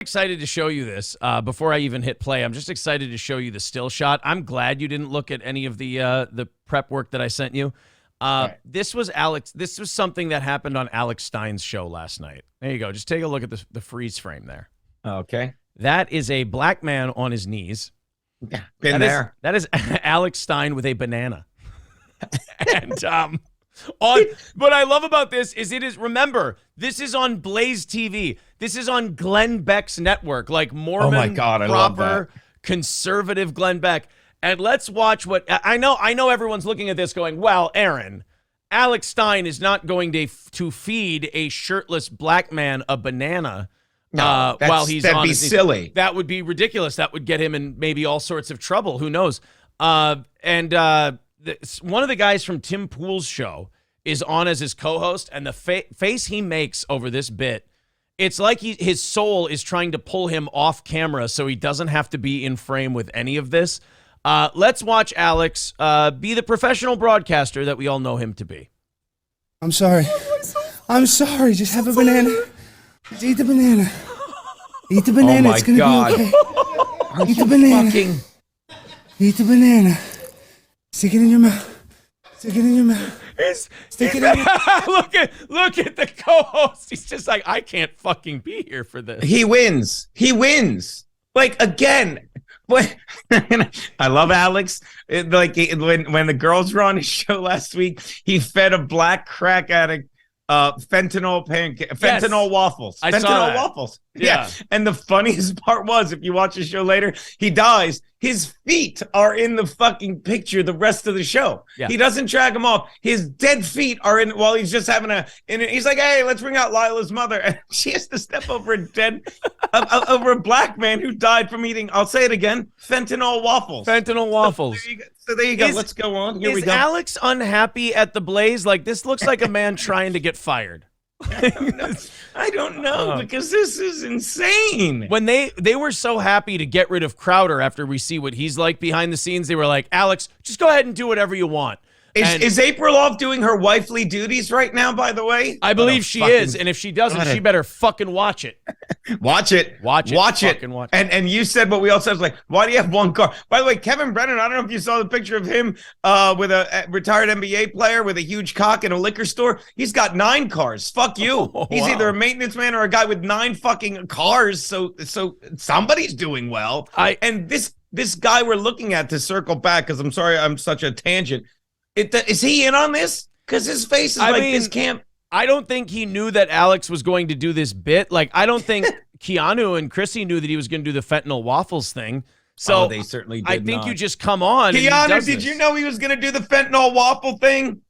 Excited to show you this before I even hit play. I'm just excited to show you the still shot. I'm glad you didn't look at any of the prep work that I sent you. Right. This was Alex. This was something that happened on Alex Stein's show last night. There you go. Just take a look at the freeze frame there. Okay. That is a black man on his knees. Yeah, been there. That is Alex Stein with a banana. And what I love about this is remember, this is on BlazeTV. This is on Glenn Beck's network, like Mormon, oh my God, I love that. Conservative Glenn Beck. And let's watch what I know everyone's looking at this going, well, Aaron, Alex Stein is not going to feed a shirtless black man a banana. No, while he's that'd on be silly. That would be ridiculous. That would get him in maybe all sorts of trouble. Who knows? One of the guys from Tim Pool's show is on as his co-host, and the face he makes over this bit, it's like his soul is trying to pull him off camera so he doesn't have to be in frame with any of this. Let's watch Alex be the professional broadcaster that we all know him to be. I'm sorry. I'm sorry. Just have a banana. Just eat the banana. Eat the banana. Oh my it's gonna God. be okay. Eat the banana. Eat the banana. Stick it in your mouth. Stick it in your mouth. Stick it in your Look at the co-host. He's just like, I can't fucking be here for this. He wins. He wins. Like, again, I love Alex. When the girls were on his show last week, he fed a black crack addict fentanyl waffles. I saw that. Waffles. Yeah. And the funniest part was, if you watch the show later, he dies. His feet are in the fucking picture the rest of the show. Yeah. He doesn't drag them off. His dead feet are in while he's just having he's like, hey, let's bring out Lila's mother. And she has to step over over a black man who died from eating, I'll say it again, fentanyl waffles. Fentanyl waffles. So there you go. Let's go on. Here we go. Is Alex unhappy at the Blaze? Like, this looks like a man trying to get fired. I don't know, because this is insane. When they were so happy to get rid of Crowder after we see what he's like behind the scenes, they were like, Alex, just go ahead and do whatever you want. Is April off doing her wifely duties right now, by the way? I believe she is, and if she doesn't, she better fucking watch it. Watch it. And you said what we all said, was like, why do you have one car? By the way, Kevin Brennan, I don't know if you saw the picture of him with a retired NBA player with a huge cock in a liquor store. He's got 9 cars. Fuck you. He's either a maintenance man or a guy with 9 fucking cars. So somebody's doing well. And this guy we're looking at, to circle back, because I'm sorry I'm such a tangent. Is he in on this? Because his face is this camp. I don't think he knew that Alex was going to do this bit. Like, I don't think Keanu and Chrissy knew that he was going to do the fentanyl waffles thing. So they certainly did I think not. you just come on. Keanu, did you know he was going to do the fentanyl waffle thing?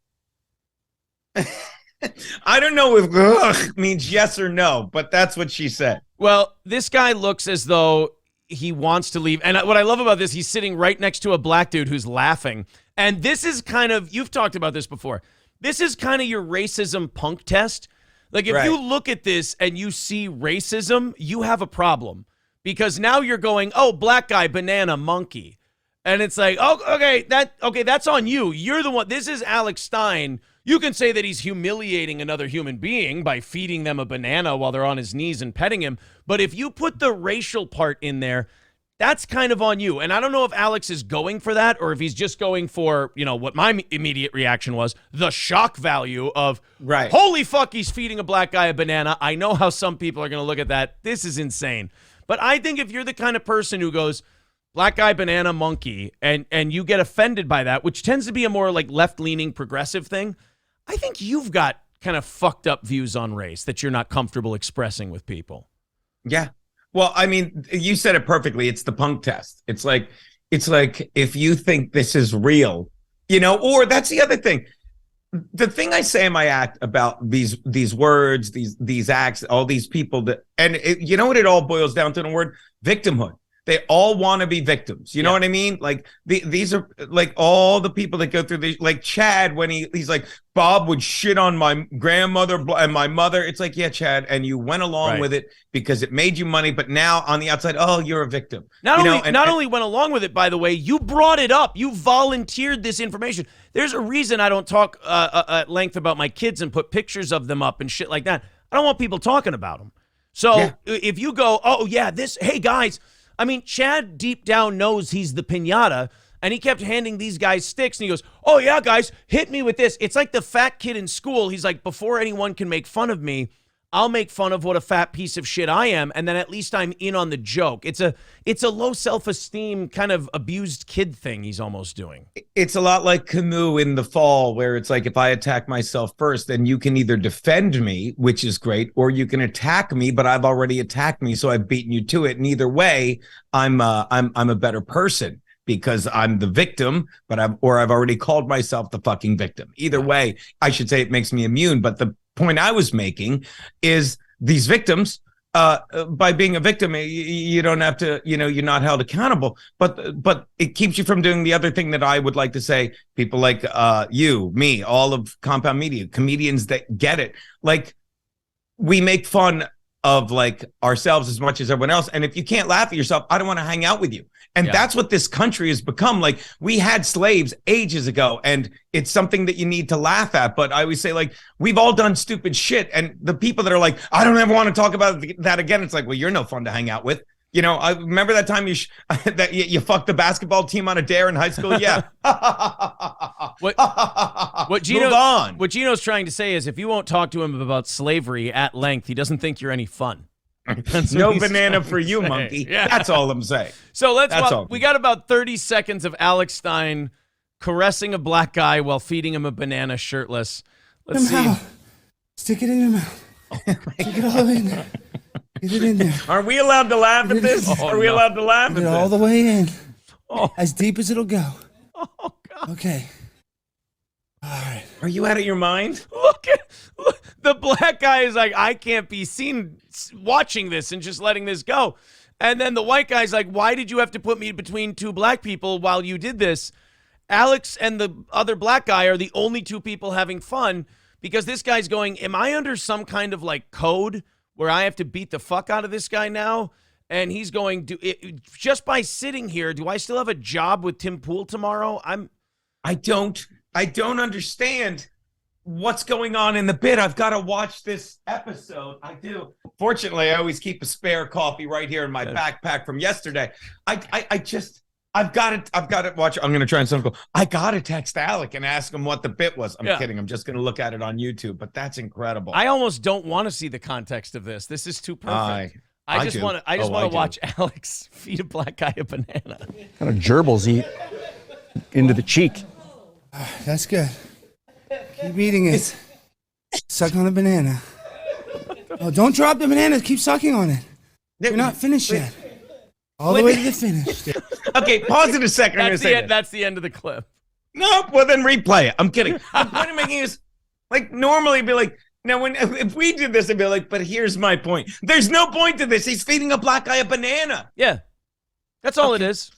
I don't know if ugh means yes or no, but that's what she said. Well, this guy looks as though he wants to leave. And what I love about this, he's sitting right next to a black dude who's laughing. And this is kind of, you've talked about this before. This is kind of your racism punk test. Like, if you look at this and you see racism, you have a problem. Because now you're going, oh, black guy, banana, monkey. And it's like, oh, okay, that's on you. You're the one. This is Alex Stein. You can say that he's humiliating another human being by feeding them a banana while they're on his knees and petting him. But if you put the racial part in there, that's kind of on you. And I don't know if Alex is going for that or if he's just going for, what my immediate reaction was, the shock value of, holy fuck, he's feeding a black guy a banana. I know how some people are going to look at that. This is insane. But I think if you're the kind of person who goes, black guy, banana, monkey, and you get offended by that, which tends to be a more like left-leaning progressive thing, I think you've got kind of fucked up views on race that you're not comfortable expressing with people. Yeah. Well, I mean, you said it perfectly. It's the punk test. It's like if you think this is real, or that's the other thing. The thing I say in my act about these words, these acts, all these people you know what it all boils down to? The word victimhood. They all want to be victims. You know what I mean? Like these are like all the people that go through these, like Chad, when he's like, Bob would shit on my grandmother and my mother. It's like, yeah, Chad. And you went along with it because it made you money. But now on the outside, oh, you're a victim. Not only went along with it, by the way, you brought it up. You volunteered this information. There's a reason I don't talk at length about my kids and put pictures of them up and shit like that. I don't want people talking about them. So if you go, oh yeah, hey guys, I mean, Chad deep down knows he's the piñata, and he kept handing these guys sticks, and he goes, oh yeah, guys, hit me with this. It's like the fat kid in school. He's like, before anyone can make fun of me, I'll make fun of what a fat piece of shit I am, and then at least I'm in on the joke. It's a low self-esteem kind of abused kid thing he's almost doing. It's a lot like Camus in The Fall, where it's like, if I attack myself first, then you can either defend me, which is great, or you can attack me, but I've already attacked me, so I've beaten you to it. And either way, I'm a better person because I'm the victim, but I've already called myself the fucking victim. Either way, I should say it makes me immune. But the point I was making is these victims, by being a victim, you don't have to, you're not held accountable, but it keeps you from doing the other thing that I would like to say. People like you, me, all of Compound Media, comedians that get it. Like, we make fun of like ourselves as much as everyone else. And if you can't laugh at yourself, I don't want to hang out with you. And that's what this country has become. Like, we had slaves ages ago, and it's something that you need to laugh at. But I always say, like, we've all done stupid shit. And the people that are like, I don't ever want to talk about that again. It's like, well, you're no fun to hang out with. I remember that time that you fucked the basketball team on a dare in high school. Yeah. What Gino's trying to say is, if you won't talk to him about slavery at length, he doesn't think you're any fun. No banana for you, monkey. Yeah. That's all I'm saying. So we got about 30 seconds of Alex Stein caressing a black guy while feeding him a banana shirtless. Let's see. Stick it in your mouth. Stick it all in there. Get it in there. Are we allowed to laugh at this? Are we allowed to laugh at this? All the way in. As deep as it'll go. Oh, God. Okay. All right. Are you out of your mind? Look, the black guy is like, I can't be seen watching this and just letting this go. And then the white guy's like, why did you have to put me between two black people while you did this? Alex and the other black guy are the only two people having fun, because this guy's going, am I under some kind of like code where I have to beat the fuck out of this guy now? And he's going, just by sitting here, do I still have a job with Tim Pool tomorrow? I don't understand what's going on in the bit. I've got to watch this episode. I do. Fortunately, I always keep a spare coffee right here in my backpack from yesterday. I've got to watch. I'm going to try and sound cool. I got to text Alec and ask him what the bit was. I'm kidding. I'm just going to look at it on YouTube, but that's incredible. I almost don't want to see the context of this. This is too perfect. I just want to watch Alex feed a black guy a banana. What kind of gerbils eat into the cheek? That's good. Keep eating it. Suck on the banana. Oh, don't drop the banana. Keep sucking on it. You're not finished yet. All the way to the finish. Okay, pause it a second. That's the end of the clip. No, well then replay it. I'm kidding. The point I'm making is, like, normally it'd be like, now if we did this, I'd be like, but here's my point. There's no point to this. He's feeding a black guy a banana. Yeah, that's all it is.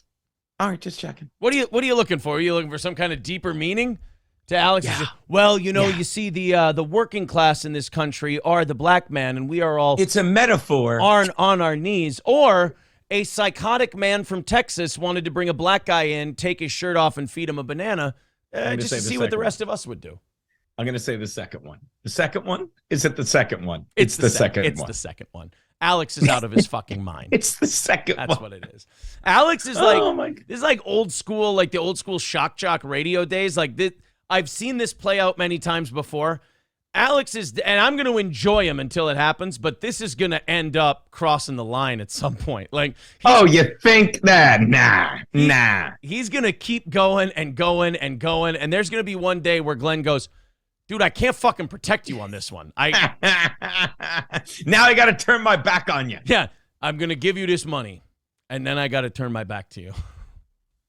All right, just checking. What are you looking for? Are you looking for some kind of deeper meaning to Alex? Yeah. Well, you see the working class in this country are the black man, and we are all. It's a metaphor. On our knees, or a psychotic man from Texas wanted to bring a black guy in, take his shirt off, and feed him a banana, just to see what the rest of us would do. I'm going to say the second one. The second one? Is it the second one? It's the second one. It's the second one. Alex is out of his fucking mind. It's the second one. That's what it is. Alex is like, this is like old school, like the old school shock jock radio days. Like this, I've seen this play out many times before. Alex is, and I'm going to enjoy him until it happens, but this is going to end up crossing the line at some point. Like, you think that? Nah. He's going to keep going and going and going, and there's going to be one day where Glenn goes, dude, I can't fucking protect you on this one. Now I got to turn my back on you. Yeah, I'm going to give you this money, and then I got to turn my back to you.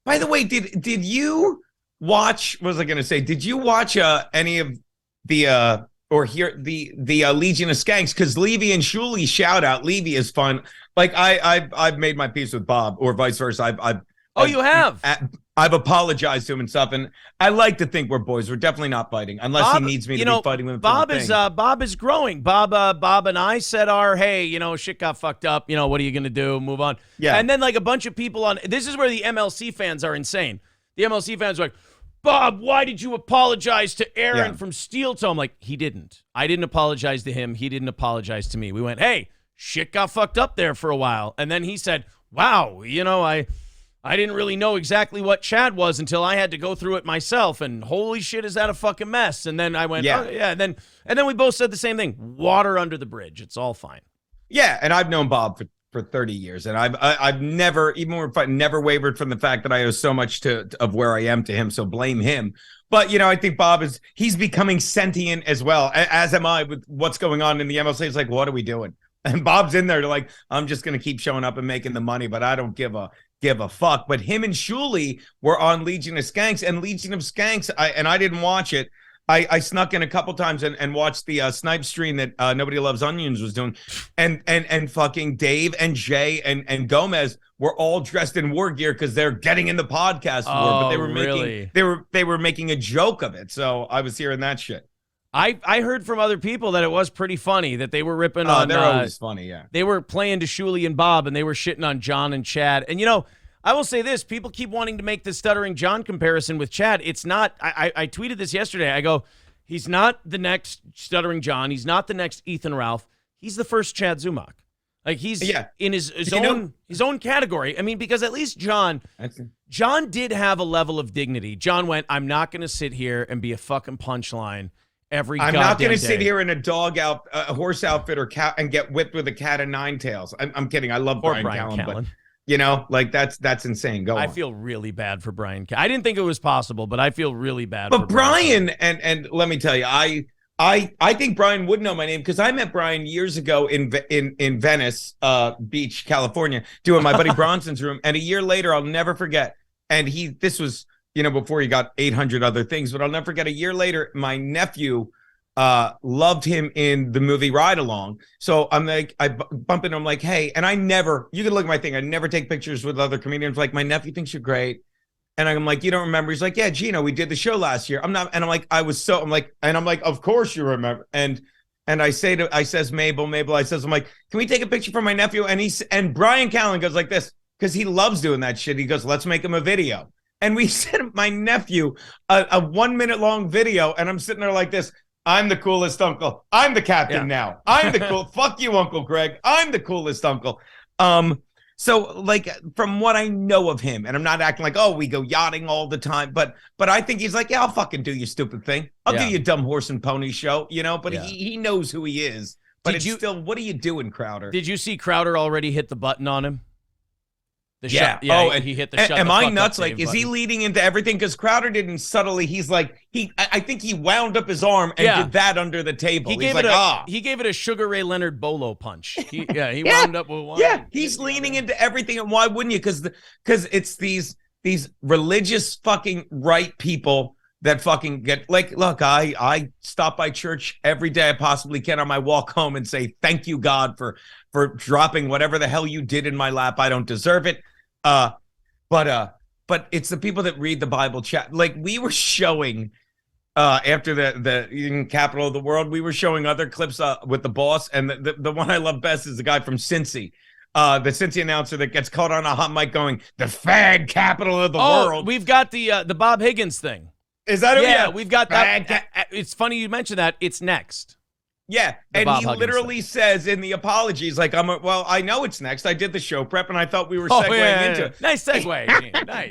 By the way, did you watch, what was I going to say? Did you watch any of the, or hear the Legion of Skanks? Because Levy and Shuley, shout out. Levy is fun. Like, I've made my peace with Bob, or vice versa. You have? I've apologized to him and stuff, and I like to think we're boys. We're definitely not fighting, unless he needs me to be fighting with him. Bob is growing. Bob and I said hey, shit got fucked up. What are you gonna do? Move on. Yeah. And then like a bunch of people on. This is where the MLC fans are insane. The MLC fans are like, Bob, why did you apologize to Aaron from Steel Toe? I'm like, he didn't. I didn't apologize to him. He didn't apologize to me. We went, hey, shit got fucked up there for a while. And then he said, wow, I didn't really know exactly what Chad was until I had to go through it myself, and holy shit, is that a fucking mess? And then I went, Yeah. oh, yeah. And then we both said the same thing. Water under the bridge. It's all fine. Yeah, and I've known Bob for 30 years, and I've never, even if I never wavered from the fact that I owe so much of where I am to him, so blame him. But, I think Bob he's becoming sentient as well, as am I with what's going on in the MLC. It's like, what are we doing? And Bob's in there to like, I'm just going to keep showing up and making the money, but I don't give a fuck. But him and Shuli were on Legion of Skanks, and Legion of Skanks, I didn't watch it. I snuck in a couple times and watched the snipe stream that Nobody Loves Onions was doing, and fucking Dave and Jay and Gomez were all dressed in war gear because they're getting in the podcast war, but they were making a joke of it. So I was hearing that shit. I heard from other people that it was pretty funny, that they were ripping on. They're always funny, yeah. They were playing to Shuli and Bob, and they were shitting on John and Chad. And I will say this: people keep wanting to make the Stuttering John comparison with Chad. It's not. I tweeted this yesterday. I go, he's not the next Stuttering John. He's not the next Ethan Ralph. He's the first Chad Zumach. Like he's in his own category. I mean, because at least John did have a level of dignity. John went, I'm not going to sit here and be a fucking punchline. I'm not going to sit here in a horse outfit or cat and get whipped with a cat of nine tails. I'm kidding. I love Brian Callen, but that's insane. Go on. I feel really bad for Brian. I didn't think it was possible, but I feel really bad. But Brian, and let me tell you, I think Brian would know my name because I met Brian years ago in Venice Beach, California, doing my buddy Bronson's room, and a year later, I'll never forget. And this was, before he got 800 other things, but I'll never forget, a year later, my nephew loved him in the movie Ride Along. So I'm like, I bump into him like, hey, and you can look at my thing. I never take pictures with other comedians. Like, my nephew thinks you're great. And I'm like, you don't remember? He's like, yeah, Gino, we did the show last year. I'm not, and I'm like, of course you remember. And I says, Mabel, I'm like, can we take a picture for my nephew? And Brian Callen goes like this, because he loves doing that shit. He goes, let's make him a video. And we sent my nephew a 1 minute long video, and I'm sitting there like this. I'm the coolest uncle. I'm the captain now. I'm the cool. Fuck you, Uncle Greg. I'm the coolest uncle. So like from what I know of him, and I'm not acting like, oh, we go yachting all the time, but I think he's like, yeah, I'll fucking do your stupid thing. I'll do your dumb horse and pony show, but he knows who he is. But still, what are you doing, Crowder? Did you see Crowder already hit the button on him? And he hit the shut. Am the I fuck nuts? Up like, is button. he leading into everything? Because Crowder didn't subtly. He's like, I think he wound up his arm and did that under the table. He gave it a Sugar Ray Leonard bolo punch. He wound up with one. Yeah, he's leaning into everything, and why wouldn't you? Because it's these religious fucking right people that fucking get like, look, I stop by church every day I possibly can on my walk home and say thank you, God, for dropping whatever the hell you did in my lap. I don't deserve it. But it's the people that read the Bible chat. Like we were showing after the capital of the world, we were showing other clips with the boss, and the one I love best is the guy from Cincy. The Cincy announcer that gets caught on a hot mic going, the fag capital of the world. We've got the Bob Higgins thing. Is that it? Yeah, we've got that. It's funny you mentioned that. It's next. Yeah, and he literally says in the apologies, like, I know it's next. I did the show prep, and I thought we were segueing into it. Nice segue, Gene. Nice.